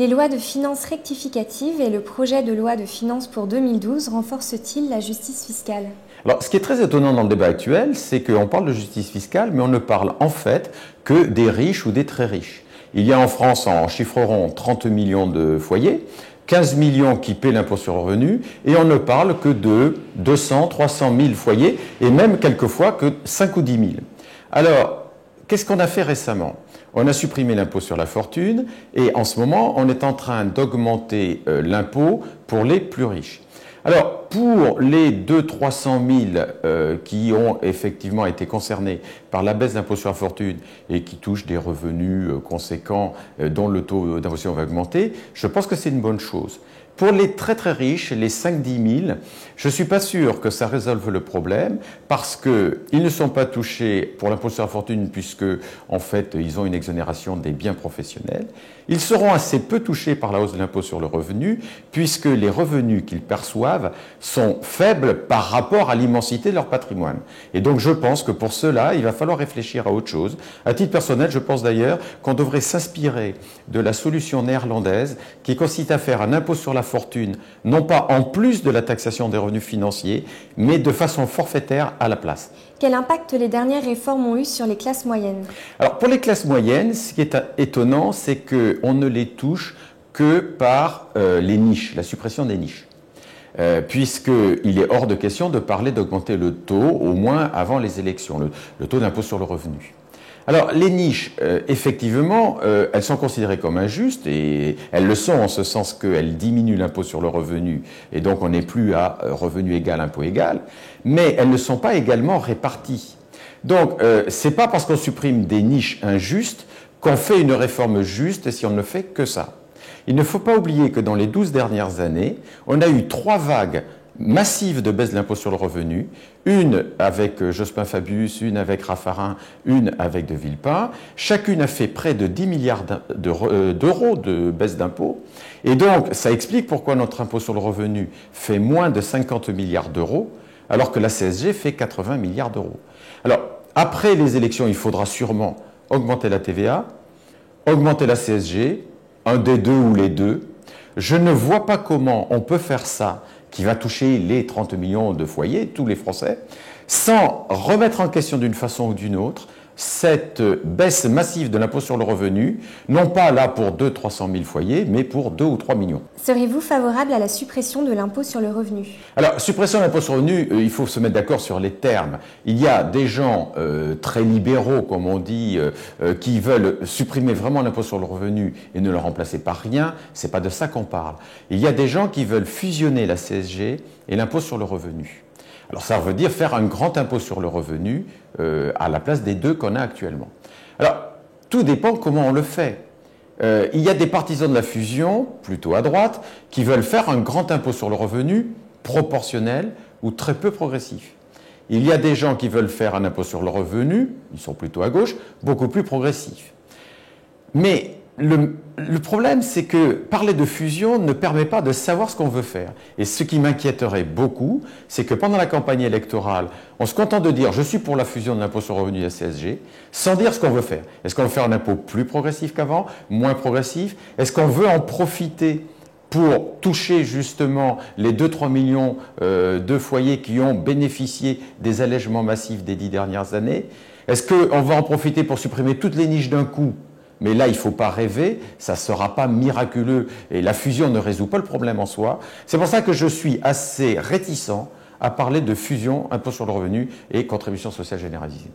Les lois de finances rectificatives et le projet de loi de finances pour 2012 renforcent-ils la justice fiscale? Alors, ce qui est très étonnant dans le débat actuel, c'est qu'on parle de justice fiscale, mais on ne parle en fait que des riches ou des très riches. Il y a en France, en chiffre rond, 30 millions de foyers, 15 millions qui paient l'impôt sur le revenu, et on ne parle que de 200, 300 000 foyers, et même quelquefois que 5 ou 10 000. Alors, qu'est-ce qu'on a fait récemment? On a supprimé l'impôt sur la fortune, et en ce moment, on est en train d'augmenter l'impôt pour les plus riches. Alors, pour les 200 000 à 300 000 qui ont effectivement été concernés par la baisse d'impôt sur la fortune et qui touchent des revenus conséquents dont le taux d'imposition va augmenter, je pense que c'est une bonne chose. Pour les très très riches, les 5-10 000, je ne suis pas sûr que ça résolve le problème parce qu'ils ne sont pas touchés pour l'impôt sur la fortune puisque, en fait, ils ont une exonération des biens professionnels. Ils seront assez peu touchés par la hausse de l'impôt sur le revenu puisque les revenus qu'ils perçoivent sont faibles par rapport à l'immensité de leur patrimoine. Et donc je pense que pour cela, il va falloir réfléchir à autre chose. À titre personnel, je pense d'ailleurs qu'on devrait s'inspirer de la solution néerlandaise qui consiste à faire un impôt sur la fortune, non pas en plus de la taxation des revenus financiers, mais de façon forfaitaire à la place. Quel impact les dernières réformes ont eu sur les classes moyennes? Alors pour les classes moyennes, ce qui est étonnant, c'est qu'on ne les touche que par les niches, la suppression des niches. Puisqu'il est hors de question de parler d'augmenter le taux, au moins avant les élections, le taux d'impôt sur le revenu. Alors, les niches, effectivement, elles sont considérées comme injustes, et elles le sont en ce sens qu'elles diminuent l'impôt sur le revenu, et donc on n'est plus à revenu égal, impôt égal, mais elles ne sont pas également réparties. Donc, c'est pas parce qu'on supprime des niches injustes qu'on fait une réforme juste si on ne fait que ça. Il ne faut pas oublier que dans les 12 dernières années, on a eu 3 vagues massive de baisse de l'impôt sur le revenu, une avec Jospin Fabius, une avec Raffarin, une avec De Villepin. Chacune a fait près de 10 milliards d'euros de baisse d'impôt. Et donc, ça explique pourquoi notre impôt sur le revenu fait moins de 50 milliards d'euros, alors que la CSG fait 80 milliards d'euros. Alors, après les élections, il faudra sûrement augmenter la TVA, augmenter la CSG, un des deux ou les deux. Je ne vois pas comment on peut faire ça qui va toucher les 30 millions de foyers, tous les Français, sans remettre en question d'une façon ou d'une autre cette baisse massive de l'impôt sur le revenu, non pas là pour 200 000 à 300 000 foyers, mais pour 2 ou 3 millions. Seriez-vous favorable à la suppression de l'impôt sur le revenu? Alors, suppression de l'impôt sur le revenu, il faut se mettre d'accord sur les termes. Il y a des gens très libéraux, comme on dit, qui veulent supprimer vraiment l'impôt sur le revenu et ne le remplacer par rien. C'est pas de ça qu'on parle. Il y a des gens qui veulent fusionner la CSG et l'impôt sur le revenu. Alors ça veut dire faire un grand impôt sur le revenu à la place des deux qu'on a actuellement. Alors, tout dépend comment on le fait. Il y a des partisans de la fusion, plutôt à droite, qui veulent faire un grand impôt sur le revenu proportionnel ou très peu progressif. Il y a des gens qui veulent faire un impôt sur le revenu, ils sont plutôt à gauche, beaucoup plus progressif. Mais le problème, c'est que parler de fusion ne permet pas de savoir ce qu'on veut faire. Et ce qui m'inquiéterait beaucoup, c'est que pendant la campagne électorale, on se contente de dire « je suis pour la fusion de l'impôt sur le revenu et de la CSG », sans dire ce qu'on veut faire. Est-ce qu'on veut faire un impôt plus progressif qu'avant, moins progressif? Est-ce qu'on veut en profiter pour toucher justement les 2-3 millions de foyers qui ont bénéficié des allègements massifs des 10 dernières années? Est-ce qu'on va en profiter pour supprimer toutes les niches d'un coup? Mais là, il ne faut pas rêver, ça ne sera pas miraculeux et la fusion ne résout pas le problème en soi. C'est pour ça que je suis assez réticent à parler de fusion, impôt sur le revenu et contribution sociale généralisée.